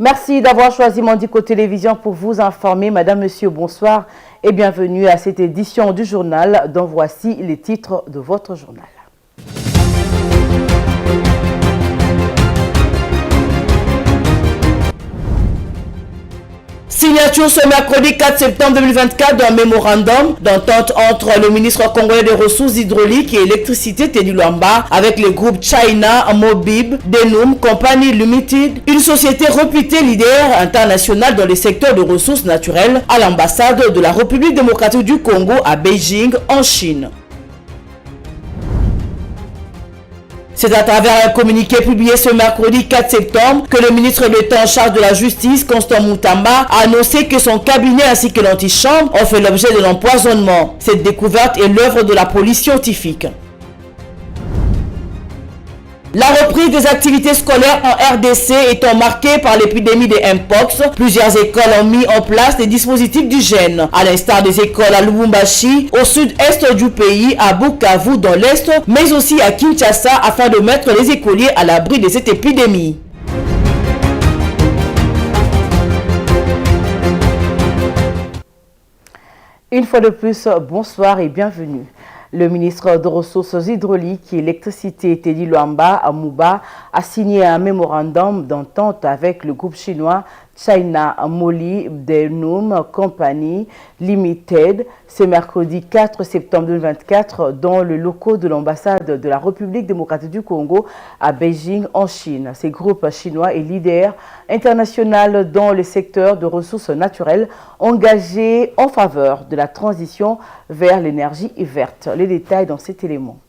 Merci d'avoir choisi Mandiko Télévision pour vous informer. Madame, Monsieur, bonsoir et bienvenue à cette édition du journal dont voici les titres de votre journal. Signature ce mercredi 4 septembre 2024 d'un mémorandum d'entente entre le ministre congolais des Ressources hydrauliques et électricité Teddy Luamba avec le groupe China Mobib Denum Company Limited, une société réputée leader international dans le secteur de ressources naturelles à l'ambassade de la République démocratique du Congo à Beijing en Chine. C'est à travers un communiqué publié ce mercredi 4 septembre que le ministre d'État en charge de la Justice, Constant Moutamba, a annoncé que son cabinet ainsi que l'antichambre ont fait l'objet de l'empoisonnement. Cette découverte est l'œuvre de la police scientifique. La reprise des activités scolaires en RDC étant marquée par l'épidémie de Mpox, plusieurs écoles ont mis en place des dispositifs d'hygiène, à l'instar des écoles à Lubumbashi, au sud-est du pays, à Bukavu dans l'est, mais aussi à Kinshasa afin de mettre les écoliers à l'abri de cette épidémie. Une fois de plus, bonsoir et bienvenue. Le ministre des Ressources hydrauliques et électricité Teddy Luamba à Mouba a signé un mémorandum d'entente avec le groupe chinois China Mobib Denum Company Limited ce mercredi 4 septembre 2024 dans le locaux de l'ambassade de la République démocratique du Congo à Beijing en Chine. Ce groupe chinois est leader international dans le secteur de ressources naturelles engagé en faveur de la transition vers l'énergie verte. Les détails dans cet élément.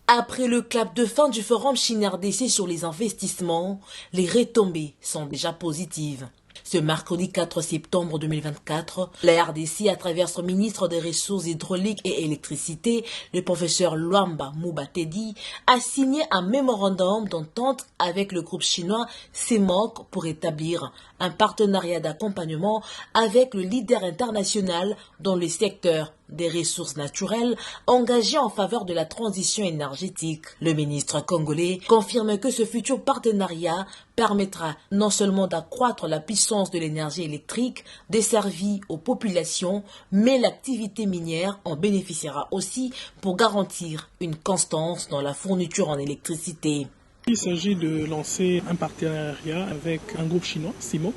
Après le clap de fin du forum Chine-RDC sur les investissements, les retombées sont déjà positives. Ce mercredi 4 septembre 2024, la RDC, à travers son ministre des Ressources hydrauliques et électricité, le professeur Luamba Mouba Teddy, a signé un mémorandum d'entente avec le groupe chinois CMOC pour établir un partenariat d'accompagnement avec le leader international dans le secteur des ressources naturelles engagé en faveur de la transition énergétique. Le ministre congolais confirme que ce futur partenariat permettra non seulement d'accroître la puissance de l'énergie électrique desservie aux populations, mais l'activité minière en bénéficiera aussi pour garantir une constance dans la fourniture en électricité. Il s'agit de lancer un partenariat avec un groupe chinois, CMOC,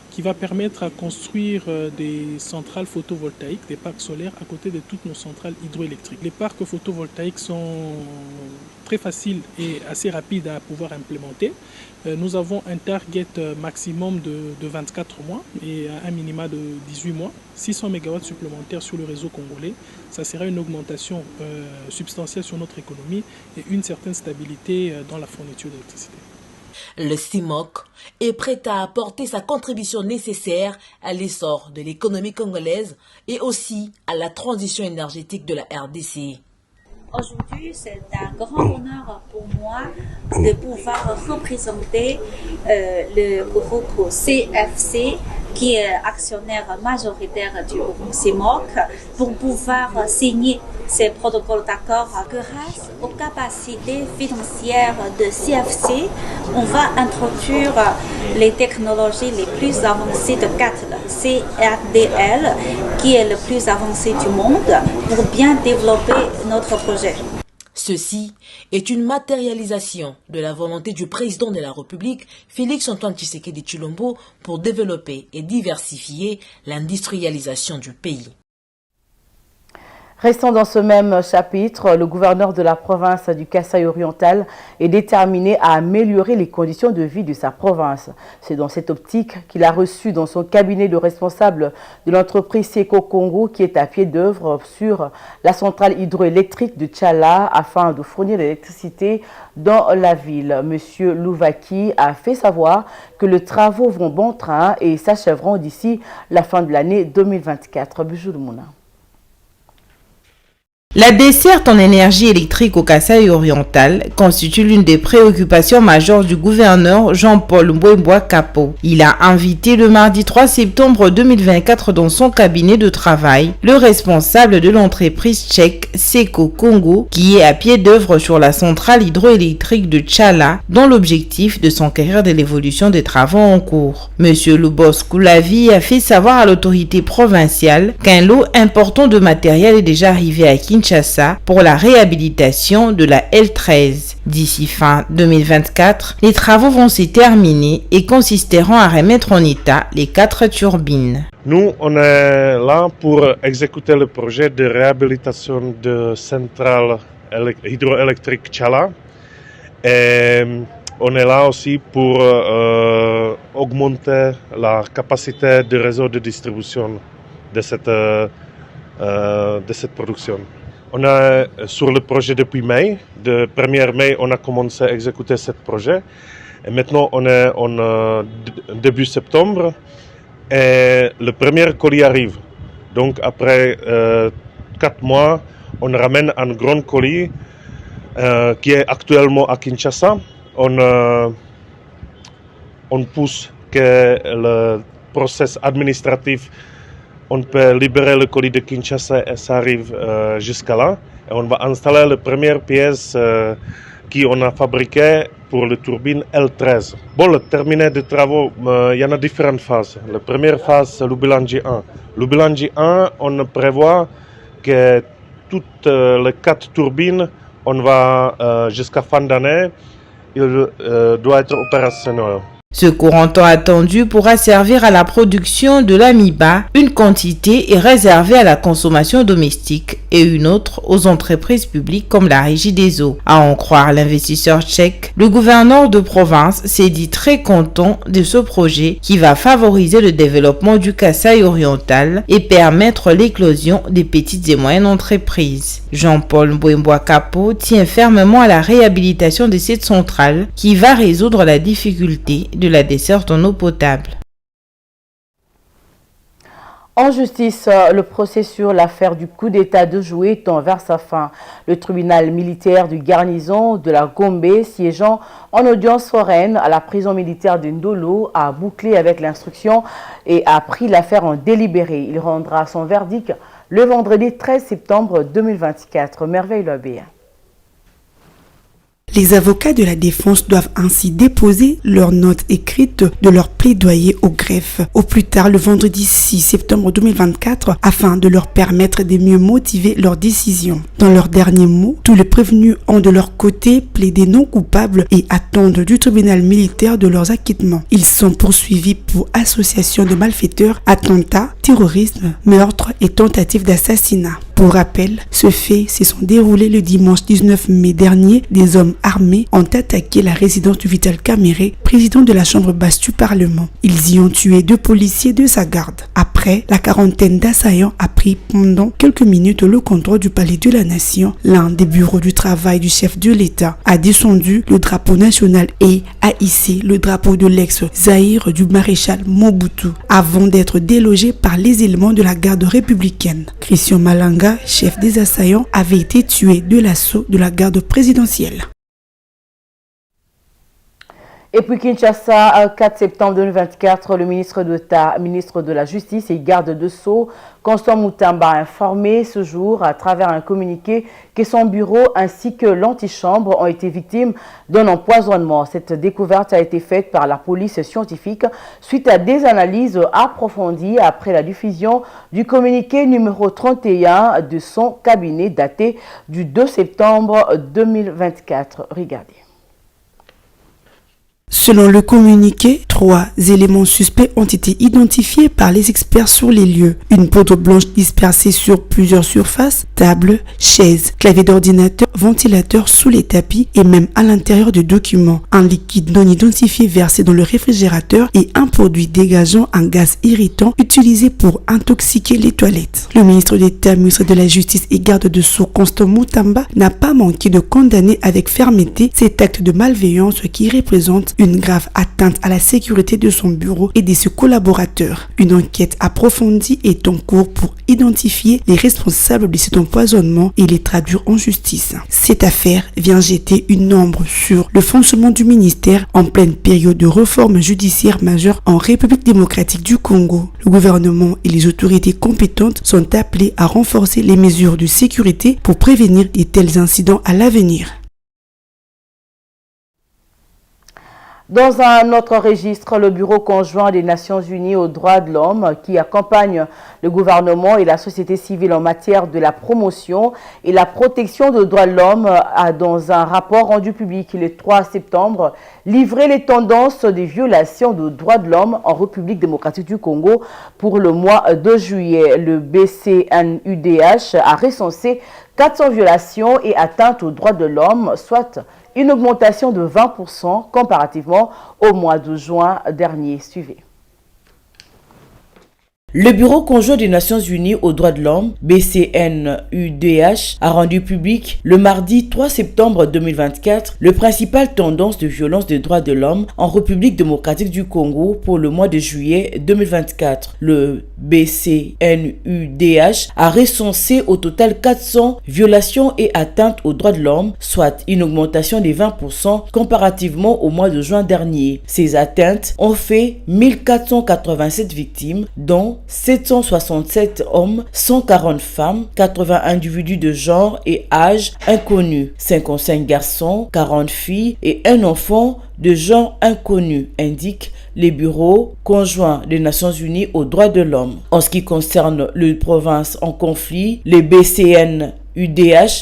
qui va permettre à construire des centrales photovoltaïques, des parcs solaires à côté de toutes nos centrales hydroélectriques. Les parcs photovoltaïques sont très faciles et assez rapides à pouvoir implémenter. Nous avons un target maximum de 24 mois et un minima de 18 mois, 600 MW supplémentaires sur le réseau congolais. Ça sera une augmentation substantielle sur notre économie et une certaine stabilité dans la fourniture d'électricité. Le CIMOC est prêt à apporter sa contribution nécessaire à l'essor de l'économie congolaise et aussi à la transition énergétique de la RDC. Aujourd'hui, c'est un grand honneur pour moi de pouvoir représenter le groupe CFC, qui est actionnaire majoritaire du groupe CMOC, pour pouvoir signer ces protocoles d'accord. Grâce aux capacités financières de CFC, on va introduire les technologies les plus avancées de CATL, CRDL, qui est le plus avancé du monde, pour bien développer notre projet. Ceci est une matérialisation de la volonté du président de la République, Félix-Antoine Tshisekedi Tshilombo, pour développer et diversifier l'industrialisation du pays. Restons dans ce même chapitre, le gouverneur de la province du Kasaï oriental est déterminé à améliorer les conditions de vie de sa province. C'est dans cette optique qu'il a reçu dans son cabinet le responsable de l'entreprise Seco Congo qui est à pied d'œuvre sur la centrale hydroélectrique de Tchala afin de fournir l'électricité dans la ville. Monsieur Louvaki a fait savoir que les travaux vont bon train et s'achèveront d'ici la fin de l'année 2024. Bijou de Mouna. La desserte en énergie électrique au Kasaï oriental constitue l'une des préoccupations majeures du gouverneur Jean-Paul Mbouemboua Kapo. Il a invité le mardi 3 septembre 2024 dans son cabinet de travail le responsable de l'entreprise tchèque Seco Congo qui est à pied d'œuvre sur la centrale hydroélectrique de Tchala dans l'objectif de s'enquérir de l'évolution des travaux en cours. Monsieur Lubos Koulavi a fait savoir à l'autorité provinciale qu'un lot important de matériel est déjà arrivé à Kinshasa pour la réhabilitation de la L13. D'ici fin 2024, les travaux vont se terminer et consisteront à remettre en état les 4 turbines. Nous, on est là pour exécuter le projet de réhabilitation de centrale hydroélectrique Tchala. Et on est là aussi pour augmenter la capacité du réseau de distribution de cette production. On est sur le projet depuis mai. De 1er mai, on a commencé à exécuter ce projet. Et maintenant, on est en début septembre. Et le premier colis arrive. Donc, après 4 mois, on ramène un grand colis qui est actuellement à Kinshasa. On pousse que le processus administratif, on peut libérer le colis de Kinshasa et ça arrive jusqu'à là. Et on va installer la première pièce qu'on a fabriquée pour la turbine L13. Bon, le terminé des travaux, il y en a différentes phases. La première phase, c'est le bilan J1. Le bilan J1, on prévoit que toutes les 4 turbines, on va jusqu'à fin d'année, il doit être opérationnel. Ce courant temps attendu pourra servir à la production de l'amiba. Une quantité est réservée à la consommation domestique et une autre aux entreprises publiques comme la Régie des eaux. À en croire l'investisseur tchèque, le gouverneur de province s'est dit très content de ce projet qui va favoriser le développement du Kasaï oriental et permettre l'éclosion des petites et moyennes entreprises. Jean-Paul Mbouemboua Kapo tient fermement à la réhabilitation de cette centrale qui va résoudre la difficulté de la desserte en eau potable. En justice, le procès sur l'affaire du coup d'État de Joué tend vers sa fin. Le tribunal militaire du garnison de la Gombe, siégeant en audience foraine à la prison militaire de Ndolo, a bouclé avec l'instruction et a pris l'affaire en délibéré. Il rendra son verdict le vendredi 13 septembre 2024. Merveille Loabéa. Les avocats de la défense doivent ainsi déposer leurs notes écrites de leur plaidoyer au greffe, au plus tard le vendredi 6 septembre 2024, afin de leur permettre de mieux motiver leur décision. Dans leurs derniers mots, tous les prévenus ont de leur côté plaidé non coupables et attendent du tribunal militaire de leurs acquittements. Ils sont poursuivis pour association de malfaiteurs, attentat, terrorisme, meurtre et tentative d'assassinat. Pour rappel, ce fait se sont déroulés le dimanche 19 mai dernier. Des hommes armés ont attaqué la résidence du Vital Kamere, président de la chambre basse du Parlement. Ils y ont tué 2 policiers de sa garde. Après, la quarantaine d'assaillants a pris pendant quelques minutes le contrôle du palais de la nation. L'un des bureaux du travail du chef de l'État a descendu le drapeau national et a hissé le drapeau de l'ex-Zaïre du maréchal Mobutu, avant d'être délogé par les éléments de la garde républicaine. Christian Malanga, chef des assaillants, avait été tué de l'assaut de la garde présidentielle. Et puis Kinshasa, 4 septembre 2024, le ministre d'État, ministre de la Justice et garde de Sceaux, Constant Moutamba, a informé ce jour à travers un communiqué que son bureau ainsi que l'antichambre ont été victimes d'un empoisonnement. Cette découverte a été faite par la police scientifique suite à des analyses approfondies après la diffusion du communiqué numéro 31 de son cabinet daté du 2 septembre 2024. Regardez. Selon le communiqué, 3 éléments suspects ont été identifiés par les experts sur les lieux. Une poudre blanche dispersée sur plusieurs surfaces, tables, chaises, claviers d'ordinateur, ventilateurs sous les tapis et même à l'intérieur de documents. Un liquide non identifié versé dans le réfrigérateur et un produit dégageant un gaz irritant utilisé pour intoxiquer les toilettes. Le ministre d'État, ministre de la Justice et garde de Sceaux, Constant Moutamba, n'a pas manqué de condamner avec fermeté cet acte de malveillance qui représente une grave atteinte à la sécurité sécurité de son bureau et de ses collaborateurs. Une enquête approfondie est en cours pour identifier les responsables de cet empoisonnement et les traduire en justice. Cette affaire vient jeter une ombre sur le fonctionnement du ministère en pleine période de réforme judiciaire majeure en République démocratique du Congo. Le gouvernement et les autorités compétentes sont appelés à renforcer les mesures de sécurité pour prévenir de tels incidents à l'avenir. Dans un autre registre, le Bureau conjoint des Nations Unies aux droits de l'homme, qui accompagne le gouvernement et la société civile en matière de la promotion et la protection des droits de l'homme, a dans un rapport rendu public le 3 septembre livré les tendances des violations des droits de l'homme en République démocratique du Congo pour le mois de juillet. Le BCNUDH a recensé 400 violations et atteintes aux droits de l'homme, soit une augmentation de 20% comparativement au mois de juin dernier. Suivez. Le Bureau conjoint des Nations Unies aux droits de l'homme, BCNUDH, a rendu public le mardi 3 septembre 2024 le principal tendance de violence des droits de l'homme en République démocratique du Congo pour le mois de juillet 2024. Le BCNUDH a recensé au total 400 violations et atteintes aux droits de l'homme, soit une augmentation de 20% comparativement au mois de juin dernier. Ces atteintes ont fait 1487 victimes, dont 767 hommes, 140 femmes, 80 individus de genre et âge inconnus, 55 garçons, 40 filles et un enfant de genre inconnu, indique les bureaux conjoints des Nations Unies aux droits de l'homme. En ce qui concerne les provinces en conflit, les BCNUDH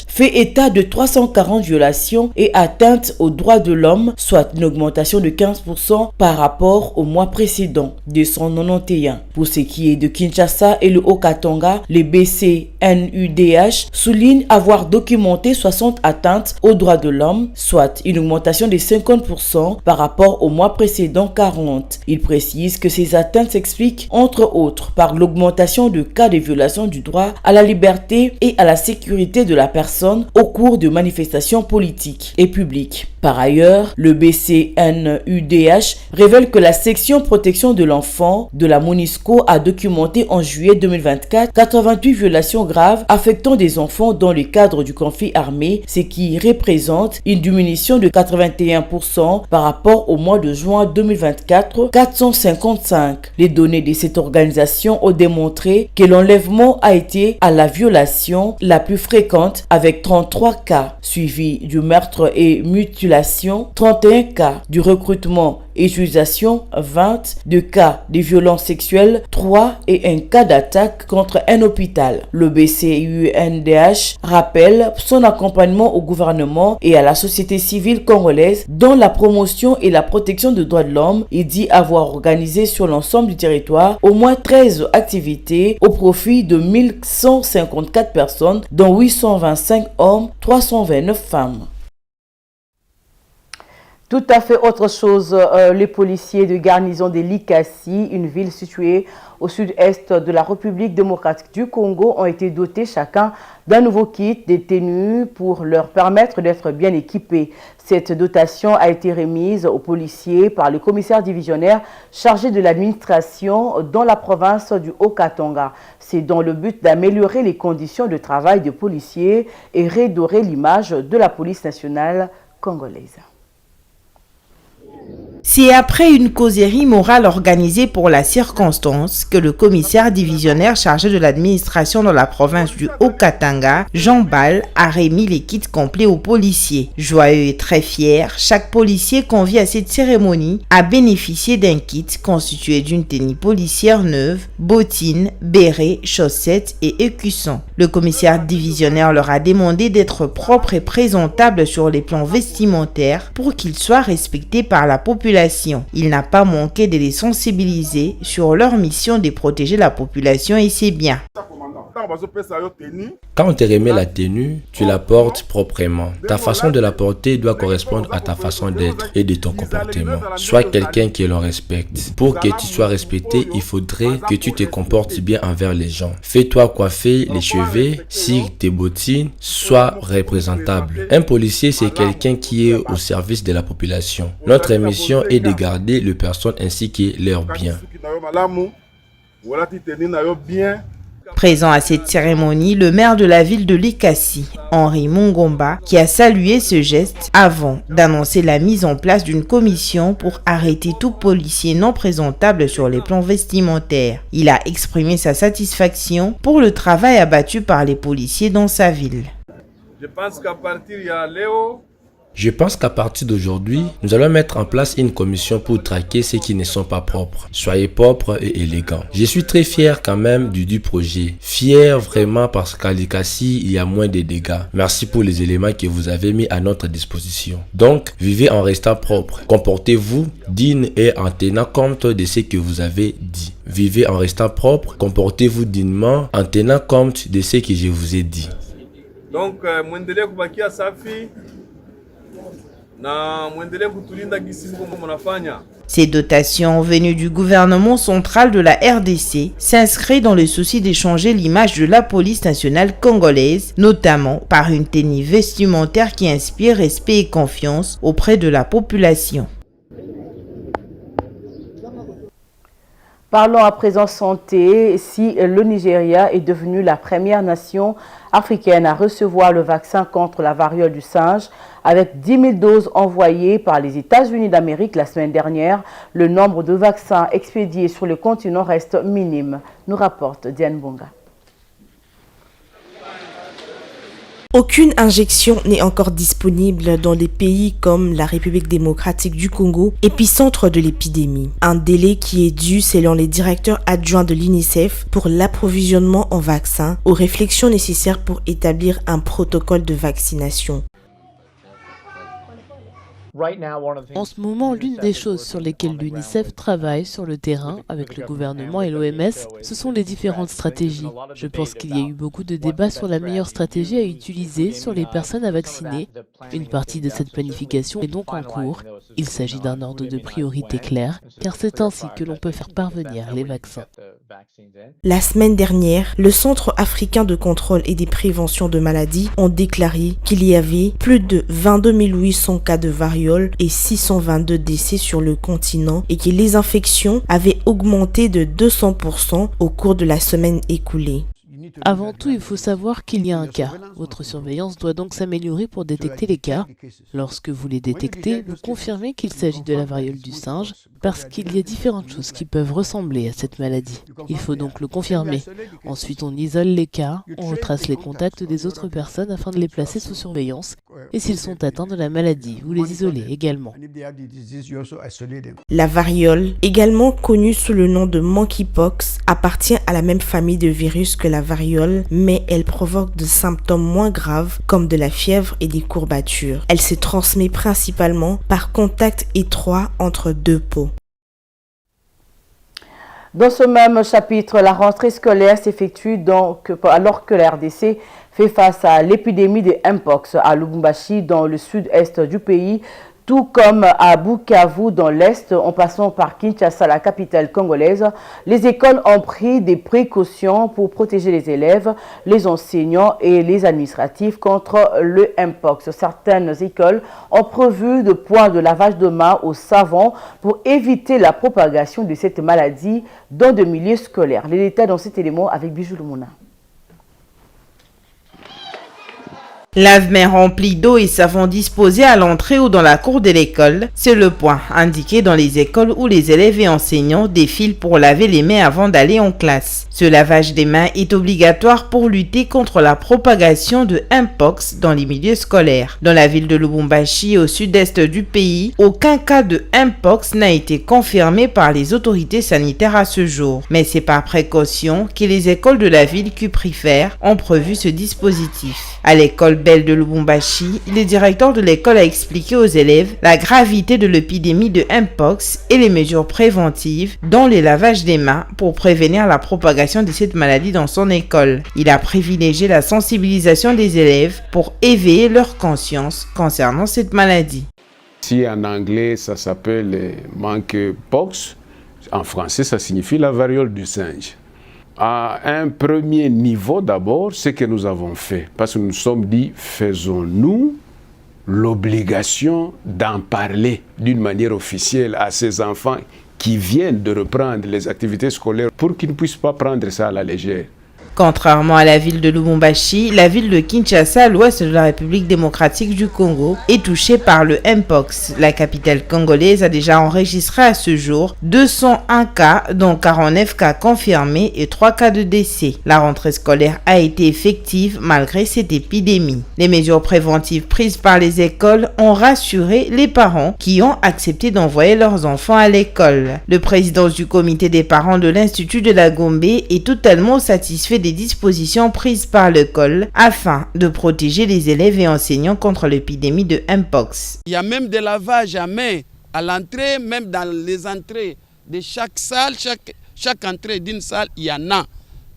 fait état de 340 violations et atteintes aux droits de l'homme, soit une augmentation de 15% par rapport au mois précédent, 291. Pour ce qui est de Kinshasa et le Haut-Katanga, les BCNUDH soulignent avoir documenté 60 atteintes aux droits de l'homme, soit une augmentation de 50% par rapport au mois précédent, 40. Il précise que ces atteintes s'expliquent entre autres par l'augmentation de cas de violation du droit à la liberté et à la sécurité de la personne au cours de manifestations politiques et publiques. Par ailleurs, le BCNUDH révèle que la section protection de l'enfant de la MONUSCO a documenté en juillet 2024 88 violations graves affectant des enfants dans le cadre du conflit armé, ce qui représente une diminution de 81% par rapport au mois de juin 2024, 455. Les données de cette organisation ont démontré que l'enlèvement a été à la violation la plus fréquente avec 33 cas, suivi du meurtre et mutilation, 31 cas, du recrutement et utilisation, 20, de cas de violences sexuelles, 3 et un cas d'attaque contre un hôpital. Le BCNUDH rappelle son accompagnement au gouvernement et à la société civile congolaise dans la promotion et la protection des droits de l'homme et dit avoir organisé sur l'ensemble du territoire au moins 13 activités au profit de 1154 personnes, dont 825 hommes, 329 femmes. Tout à fait autre chose, les policiers de garnison de Likasi, une ville située au sud-est de la République démocratique du Congo, ont été dotés chacun d'un nouveau kit de tenue pour leur permettre d'être bien équipés. Cette dotation a été remise aux policiers par le commissaire divisionnaire chargé de l'administration dans la province du Haut-Katanga. C'est dans le but d'améliorer les conditions de travail des policiers et redorer l'image de la police nationale congolaise. C'est après une causerie morale organisée pour la circonstance que le commissaire divisionnaire chargé de l'administration dans la province du Haut-Katanga, Jean Ball, a remis les kits complets aux policiers. Joyeux et très fier, chaque policier convié à cette cérémonie a bénéficié d'un kit constitué d'une tenue policière neuve, bottines, bérets, chaussettes et écussons. Le commissaire divisionnaire leur a demandé d'être propres et présentables sur les plans vestimentaires pour qu'ils soient respectés par la population. Il n'a pas manqué de les sensibiliser sur leur mission de protéger la population et ses biens. Quand on te remet la tenue, tu la portes proprement. Ta façon de la porter doit correspondre à ta façon d'être et de ton comportement. Sois quelqu'un qui le respecte. Pour que tu sois respecté, il faudrait que tu te comportes bien envers les gens. Fais-toi coiffer les cheveux, cire tes bottines, sois représentable. Un policier, c'est quelqu'un qui est au service de la population. Notre mission est de garder les personnes ainsi que leurs biens. Présent à cette cérémonie, le maire de la ville de Likasi, Henri Mungomba, qui a salué ce geste avant d'annoncer la mise en place d'une commission pour arrêter tout policier non présentable sur les plans vestimentaires. Il a exprimé sa satisfaction pour le travail abattu par les policiers dans sa ville. Je pense qu'à partir d'aujourd'hui, nous allons mettre en place une commission pour traquer ceux qui ne sont pas propres. Soyez propres et élégants. Je suis très fier quand même du projet. Fier vraiment parce qu'à Likasi, il y a moins de dégâts. Merci pour les éléments que vous avez mis à notre disposition. Donc, vivez en restant propre. Comportez-vous digne et en tenant compte de ce que vous avez dit. Vivez en restant propre. Comportez-vous dignement en tenant compte de ce que je vous ai dit. Donc, muendelee kubakia safi. Ces dotations venues du gouvernement central de la RDC s'inscrivent dans le souci d'échanger l'image de la police nationale congolaise, notamment par une tenue vestimentaire qui inspire respect et confiance auprès de la population. Parlons à présent santé. Si le Nigeria est devenu la première nation africaine à recevoir le vaccin contre la variole du singe, avec 10 000 doses envoyées par les États-Unis d'Amérique la semaine dernière, le nombre de vaccins expédiés sur le continent reste minime, nous rapporte Diane Bonga. Aucune injection n'est encore disponible dans des pays comme la République démocratique du Congo, épicentre de l'épidémie. Un délai qui est dû, selon les directeurs adjoints de l'UNICEF, pour l'approvisionnement en vaccins, aux réflexions nécessaires pour établir un protocole de vaccination. En ce moment, l'une des choses sur lesquelles l'UNICEF travaille sur le terrain avec le gouvernement et l'OMS, ce sont les différentes stratégies. Je pense qu'il y a eu beaucoup de débats sur la meilleure stratégie à utiliser sur les personnes à vacciner. Une partie de cette planification est donc en cours. Il s'agit d'un ordre de priorité clair, car c'est ainsi que l'on peut faire parvenir les vaccins. La semaine dernière, le Centre africain de contrôle et de prévention de maladies ont déclaré qu'il y avait plus de 22 800 cas de variole et 622 décès sur le continent et que les infections avaient augmenté de 200% au cours de la semaine écoulée. Avant tout, il faut savoir qu'il y a un cas. Votre surveillance doit donc s'améliorer pour détecter les cas. Lorsque vous les détectez, vous confirmez qu'il s'agit de la variole du singe, parce qu'il y a différentes choses qui peuvent ressembler à cette maladie. Il faut donc le confirmer. Ensuite, on isole les cas, on retrace les contacts des autres personnes afin de les placer sous surveillance. Et s'ils sont atteints de la maladie, vous les isolez également. La variole, également connue sous le nom de monkeypox, appartient à la même famille de virus que la variole, mais elle provoque des symptômes moins graves comme de la fièvre et des courbatures. Elle se transmet principalement par contact étroit entre deux peaux. Dans ce même chapitre, la rentrée scolaire s'effectue donc alors que la RDC fait face à l'épidémie de Mpox à Lubumbashi dans le sud-est du pays, tout comme à Bukavu dans l'Est, en passant par Kinshasa, la capitale congolaise. Les écoles ont pris des précautions pour protéger les élèves, les enseignants et les administratifs contre le Mpox. Certaines écoles ont prévu de points de lavage de mains au savon pour éviter la propagation de cette maladie dans des milieux scolaires. Les détails dans cet élément avec Bijou Lumuna. Lave-mains remplis d'eau et savon disposés à l'entrée ou dans la cour de l'école, c'est le point indiqué dans les écoles où les élèves et enseignants défilent pour laver les mains avant d'aller en classe. Ce lavage des mains est obligatoire pour lutter contre la propagation de Mpox dans les milieux scolaires. Dans la ville de Lubumbashi, au sud-est du pays, aucun cas de Mpox n'a été confirmé par les autorités sanitaires à ce jour. Mais c'est par précaution que les écoles de la ville Cuprifère ont prévu ce dispositif. À l'école Bell de Lubumbashi, le directeur de l'école a expliqué aux élèves la gravité de l'épidémie de Mpox et les mesures préventives, dont le lavage des mains, pour prévenir la propagation de cette maladie dans son école. Il a privilégié la sensibilisation des élèves pour éveiller leur conscience concernant cette maladie. Si en anglais ça s'appelle monkeypox, en français ça signifie la variole du singe. À un premier niveau d'abord, ce que nous avons fait, parce que nous nous sommes dit, faisons-nous l'obligation d'en parler d'une manière officielle à ces enfants qui viennent de reprendre les activités scolaires pour qu'ils ne puissent pas prendre ça à la légère. Contrairement à la ville de Lubumbashi, la ville de Kinshasa, à l'ouest de la République démocratique du Congo, est touchée par le Mpox. La capitale congolaise a déjà enregistré à ce jour 201 cas, dont 49 cas confirmés et 3 cas de décès. La rentrée scolaire a été effective malgré cette épidémie. Les mesures préventives prises par les écoles ont rassuré les parents qui ont accepté d'envoyer leurs enfants à l'école. Le président du comité des parents de l'Institut de la Gombe est totalement satisfait des dispositions prises par l'école afin de protéger les élèves et enseignants contre l'épidémie de Mpox. Il y a même des lavages à main à l'entrée, même dans les entrées de chaque salle, chaque entrée d'une salle, il y en a.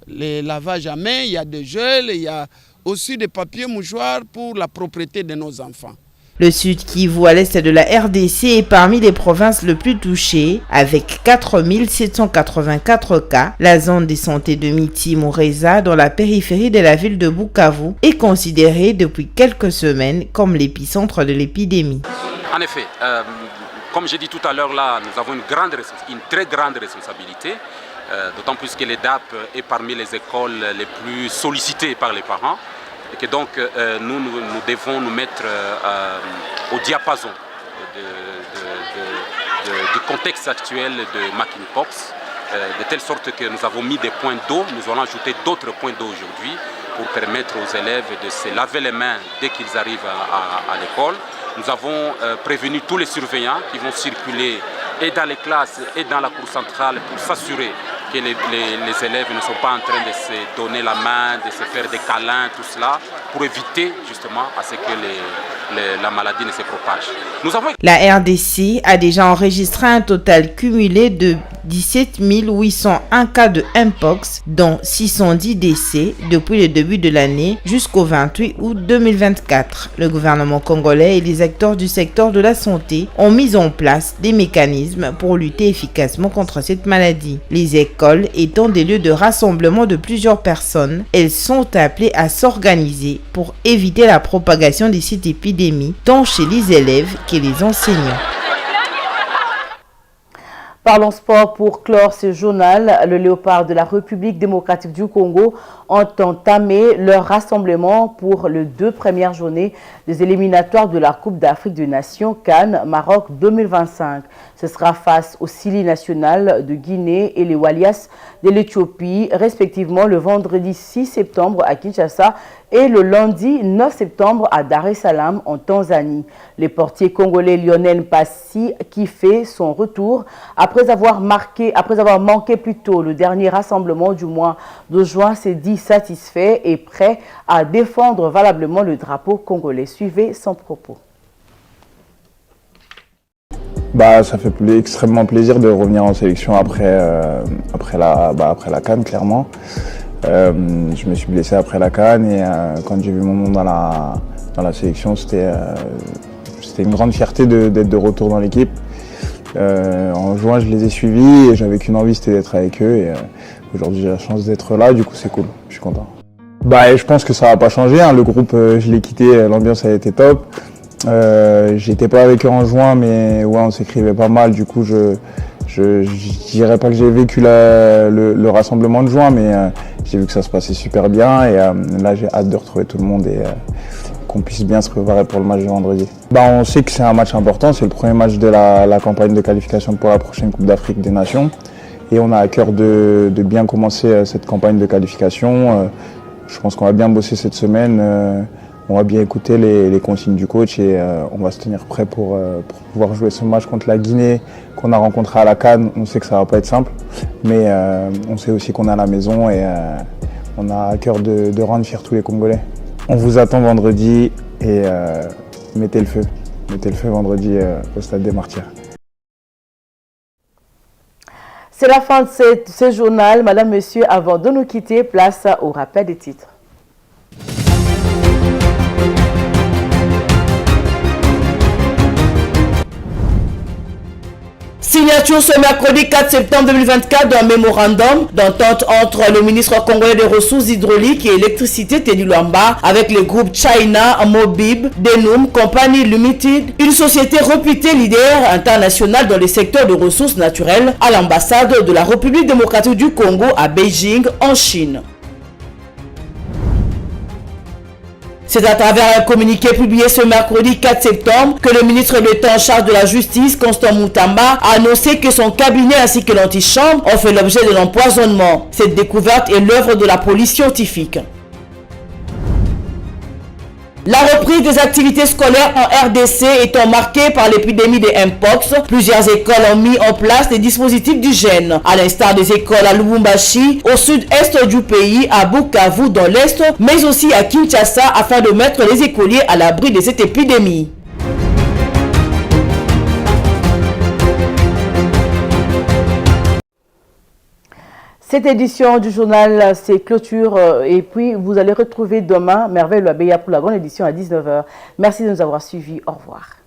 Les lavages à main, il y a des gels, il y a aussi des papiers mouchoirs pour la propreté de nos enfants. Le Sud Kivu à l'est de la RDC est parmi les provinces les plus touchées avec 4 784 cas. La zone de santé de Miti-Moureza dans la périphérie de la ville de Bukavu est considérée depuis quelques semaines comme l'épicentre de l'épidémie. En effet, comme j'ai dit tout à l'heure, là, nous avons une très grande responsabilité, d'autant plus que l'EDAP est parmi les écoles les plus sollicitées par les parents. Et que donc nous devons nous mettre au diapason du contexte actuel de monkeypox, de telle sorte que nous avons mis des points d'eau, nous allons ajouter d'autres points d'eau aujourd'hui pour permettre aux élèves de se laver les mains dès qu'ils arrivent à l'école. Nous avons prévenu tous les surveillants qui vont circuler et dans les classes et dans la cour centrale pour s'assurer que les élèves ne sont pas en train de se donner la main, de se faire des câlins, tout cela, pour éviter justement à ce que la maladie ne se propage. La RDC a déjà enregistré un total cumulé de 17 801 cas de Mpox, dont 610 décès depuis le début de l'année jusqu'au 28 août 2024. Le gouvernement congolais et les acteurs du secteur de la santé ont mis en place des mécanismes pour lutter efficacement contre cette maladie. Les écoles étant des lieux de rassemblement de plusieurs personnes, elles sont appelées à s'organiser pour éviter la propagation de cette épidémie, tant chez les élèves que les enseignants. Parlons sport pour clore ce journal. Le Léopard de la République démocratique du Congo ont entamé leur rassemblement pour les 2 premières journées des éliminatoires de la Coupe d'Afrique des Nations CAN Maroc 2025. Ce sera face au Sili national de Guinée et les Walias de l'Éthiopie, respectivement le vendredi 6 septembre à Kinshasa et le lundi 9 septembre à Dar es Salaam en Tanzanie. Le portier congolais Lionel Passy, qui fait son retour après avoir manqué plus tôt le dernier rassemblement du mois de juin, s'est dit satisfait et prêt à défendre valablement le drapeau congolais. Suivez son propos. Ça fait extrêmement plaisir de revenir en sélection après la CAN, clairement. Je me suis blessé après la CAN et quand j'ai vu mon nom dans la sélection, c'était une grande fierté d'être de retour dans l'équipe. En juin, je les ai suivis et j'avais qu'une envie, c'était d'être avec eux. Et aujourd'hui, j'ai la chance d'être là, du coup, c'est cool, je suis content. Je pense que ça va pas changer, hein. Le groupe, je l'ai quitté, l'ambiance a été top. J'étais pas avec eux en juin, mais ouais, on s'écrivait pas mal. Du coup, je dirais pas que j'ai vécu le rassemblement de juin, mais j'ai vu que ça se passait super bien. Et là, j'ai hâte de retrouver tout le monde et qu'on puisse bien se préparer pour le match de vendredi. On sait que c'est un match important, c'est le premier match de la campagne de qualification pour la prochaine Coupe d'Afrique des Nations. Et on a à cœur de bien commencer cette campagne de qualification. Je pense qu'on va bien bosser cette semaine. On va bien écouter les consignes du coach et on va se tenir prêt pour pouvoir jouer ce match contre la Guinée qu'on a rencontré à la CAN. On sait que ça va pas être simple, mais on sait aussi qu'on est à la maison et on a à cœur de rendre fiers tous les Congolais. On vous attend vendredi et mettez le feu. Mettez le feu vendredi au Stade des Martyrs. C'est la fin de ce journal. Madame, Monsieur, avant de nous quitter, place au rappel des titres. Signature ce mercredi 4 septembre 2024 d'un mémorandum d'entente entre le ministre congolais des Ressources hydrauliques et électricité Teddy Luamba avec le groupe China Mobib Denum Company Limited, une société réputée leader international dans le secteur de ressources naturelles à l'ambassade de la République démocratique du Congo à Beijing en Chine. C'est à travers un communiqué publié ce mercredi 4 septembre que le ministre d'État en charge de la Justice, Constant Moutamba, a annoncé que son cabinet ainsi que l'antichambre ont fait l'objet de l'empoisonnement. Cette découverte est l'œuvre de la police scientifique. La reprise des activités scolaires en RDC étant marquée par l'épidémie de Mpox, plusieurs écoles ont mis en place des dispositifs d'hygiène, à l'instar des écoles à Lubumbashi, au sud-est du pays, à Bukavu dans l'est, mais aussi à Kinshasa afin de mettre les écoliers à l'abri de cette épidémie. Cette édition du journal, c'est clôture et puis vous allez retrouver demain Merveille Loabeya pour la grande édition à 19h. Merci de nous avoir suivis. Au revoir.